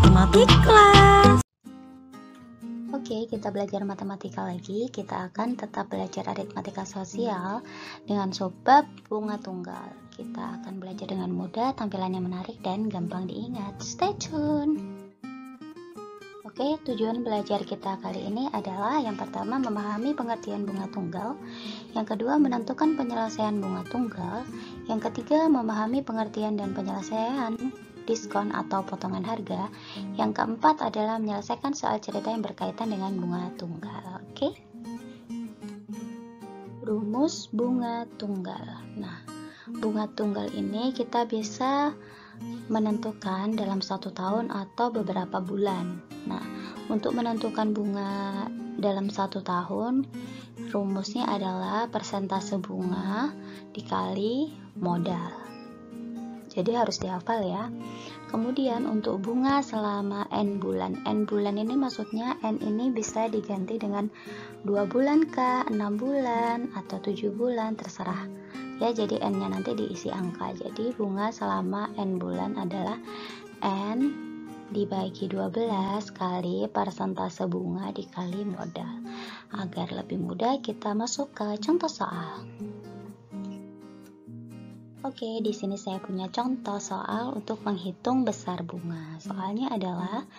Matematik Kelas. Oke, kita belajar matematika lagi. Kita akan tetap belajar aritmatika sosial dengan subbab bunga tunggal. Kita akan belajar dengan mudah, tampilannya menarik dan gampang diingat. Stay tune. Oke, tujuan belajar kita kali ini adalah yang pertama memahami pengertian bunga tunggal, yang kedua menentukan penyelesaian bunga tunggal, yang ketiga memahami pengertian dan penyelesaian diskon atau potongan harga, yang keempat adalah menyelesaikan soal cerita yang berkaitan dengan bunga tunggal. Oke, rumus bunga tunggal. Nah, bunga tunggal ini kita bisa menentukan dalam 1 tahun atau beberapa bulan. Nah, untuk menentukan bunga dalam 1 tahun, rumusnya adalah persentase bunga dikali modal. Jadi harus dihafal ya. Kemudian untuk bunga selama N bulan. N bulan ini maksudnya N ini bisa diganti dengan 2 bulan kah, 6 bulan, atau 7 bulan, terserah. Ya, jadi N-nya nanti diisi angka. Jadi bunga selama N bulan adalah N dibagi 12 kali persentase bunga dikali modal. Agar lebih mudah kita masuk ke contoh soal. Oke, di sini saya punya contoh soal untuk menghitung besar bunga. Soalnya adalah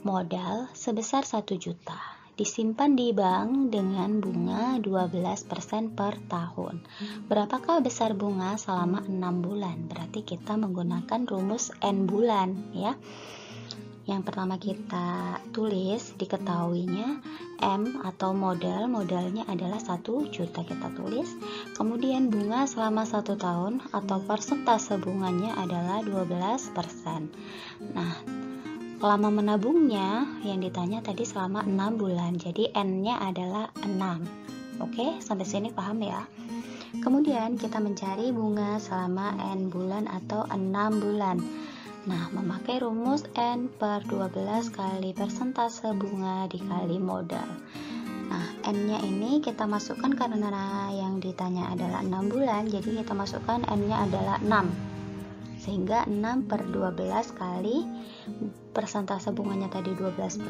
modal sebesar 1 juta. Disimpan di bank dengan bunga 12% per tahun. Berapakah besar bunga selama 6 bulan? Berarti kita menggunakan rumus N bulan ya. Yang pertama kita tulis, diketahuinya M atau modalnya adalah 1 juta, kita tulis. Kemudian bunga selama 1 tahun atau persentase bunganya adalah 12%. Nah, lama menabungnya yang ditanya tadi selama 6 bulan, jadi N-nya adalah 6. Oke, sampai sini paham ya? Kemudian kita mencari bunga selama N bulan atau 6 bulan. Nah, memakai rumus N per 12 kali persentase bunga dikali modal. Nah, N-nya ini kita masukkan karena yang ditanya adalah 6 bulan, jadi kita masukkan N-nya adalah 6. Sehingga 6 per 12 kali persentase bunganya tadi 12%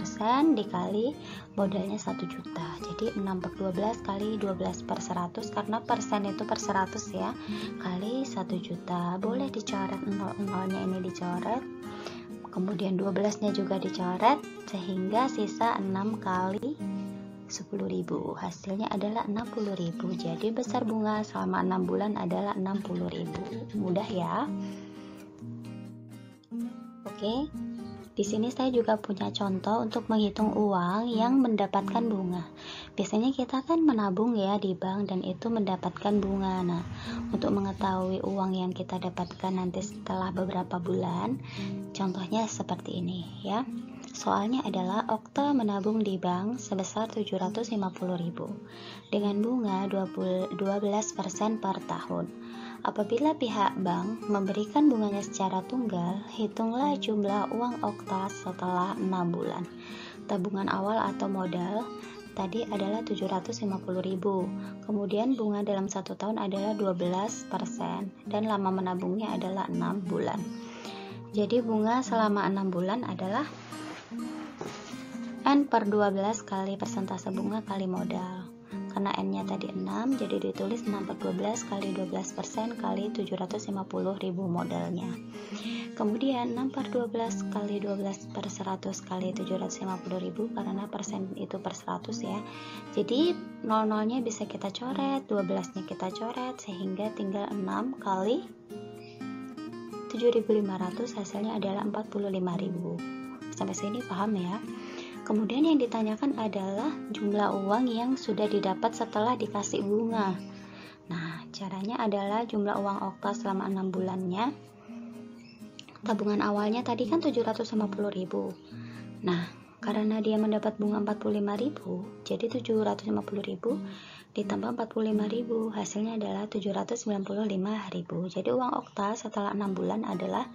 dikali modalnya 1 juta. Jadi 6 per 12 kali 12 per 100, karena persen itu per 100 ya, kali 1 juta. Boleh dicoret, 0-nya ini dicoret, kemudian 12-nya juga dicoret, sehingga sisa 6 kali 10.000. Hasilnya adalah 60.000. Jadi besar bunga selama 6 bulan adalah 60.000. Mudah ya. Oke, di sini saya juga punya contoh untuk menghitung uang yang mendapatkan bunga. Biasanya kita kan menabung ya di bank dan itu mendapatkan bunga. Nah, untuk mengetahui uang yang kita dapatkan nanti setelah beberapa bulan, contohnya seperti ini ya. Soalnya adalah Okta menabung di bank sebesar 750.000 dengan bunga 12% per tahun. Apabila pihak bank memberikan bunganya secara tunggal, hitunglah jumlah uang Okta setelah 6 bulan. Tabungan awal atau modal tadi adalah 750.000. Kemudian bunga dalam 1 tahun adalah 12% dan lama menabungnya adalah 6 bulan. Jadi bunga selama 6 bulan adalah N per 12 kali persentase bunga kali modal. Karena N-nya tadi 6, jadi ditulis 6 per 12 kali 12% kali 750.000 modalnya. Kemudian 6 per 12 kali 12 per 100 kali 750.000, karena persen itu per 100 ya. Jadi 00-nya bisa kita coret, 12-nya kita coret, sehingga tinggal 6 kali 7.500, hasilnya adalah 45.000. Sampai sini paham ya? Kemudian yang ditanyakan adalah jumlah uang yang sudah didapat setelah dikasih bunga. Nah, caranya adalah jumlah uang Okta selama 6 bulannya. Tabungan awalnya tadi kan 750.000. Nah, karena dia mendapat bunga 45.000, jadi 750.000 ditambah 45.000, hasilnya adalah 795.000. Jadi uang Okta setelah 6 bulan adalah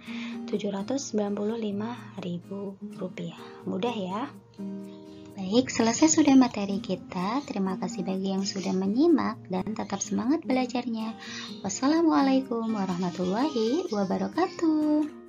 795.000 rupiah. Mudah ya? Baik, selesai sudah materi kita. Terima kasih bagi yang sudah menyimak dan tetap semangat belajarnya. Wassalamualaikum warahmatullahi wabarakatuh.